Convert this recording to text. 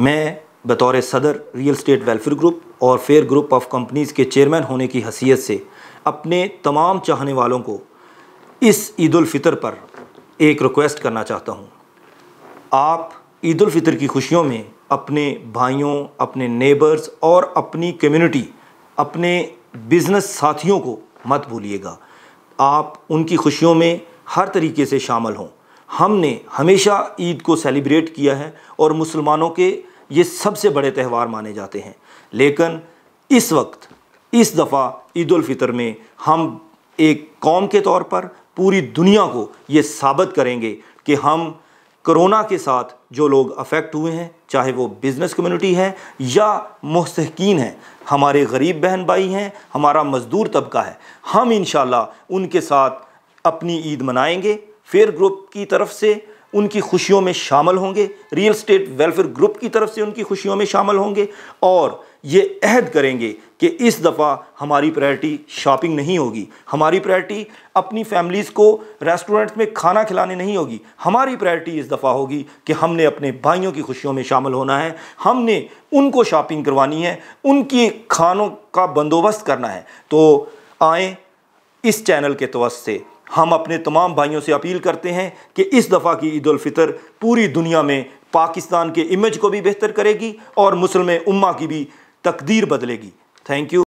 मैं बतौर सदर रियल एस्टेट वेलफेयर ग्रुप और फेयर ग्रुप ऑफ कंपनीज़ के चेयरमैन होने की हैसियत से अपने तमाम चाहने वालों को इस ईद उल फितर पर एक रिक्वेस्ट करना चाहता हूँ। आप ईद उल फितर की खुशियों में अपने भाइयों, अपने नेबर्स और अपनी कम्युनिटी, अपने बिज़नेस साथियों को मत भूलिएगा। आप उनकी खुशियों में हर तरीके से शामिल हों। हमने हमेशा ईद को सेलिब्रेट किया है और मुसलमानों के ये सबसे बड़े त्यौहार माने जाते हैं, लेकिन इस वक्त इस दफ़ा ईद उल फितर में हम एक कौम के तौर पर पूरी दुनिया को ये साबित करेंगे कि हम कोरोना के साथ जो लोग अफेक्ट हुए हैं, चाहे वो बिज़नेस कम्युनिटी है या मुस्तहिकीन हैं, हमारे गरीब बहन भाई हैं, हमारा मज़दूर तबका है, हम इंशाअल्लाह उनके साथ अपनी ईद मनाएंगे। फेयर ग्रुप की तरफ से उनकी खुशियों में शामिल होंगे, रियल एस्टेट वेलफेयर ग्रुप की तरफ से उनकी खुशियों में शामिल होंगे और ये अहद करेंगे कि इस दफ़ा हमारी प्रायोरिटी शॉपिंग नहीं होगी, हमारी प्रायोरिटी अपनी फैमिलीज़ को रेस्टोरेंट में खाना खिलाने नहीं होगी। हमारी प्रायोरिटी इस दफ़ा होगी कि हमने अपने भाइयों की खुशियों में शामिल होना है, हमने उनको शॉपिंग करवानी है, उनकी खानों का बंदोबस्त करना है। तो आएँ, इस चैनल के तवस्सुत से हम अपने तमाम भाइयों से अपील करते हैं कि इस दफ़ा की ईद उल फितर पूरी दुनिया में पाकिस्तान के इमेज को भी बेहतर करेगी और मुस्लिम उम्मा की भी तकदीर बदलेगी। Thank you.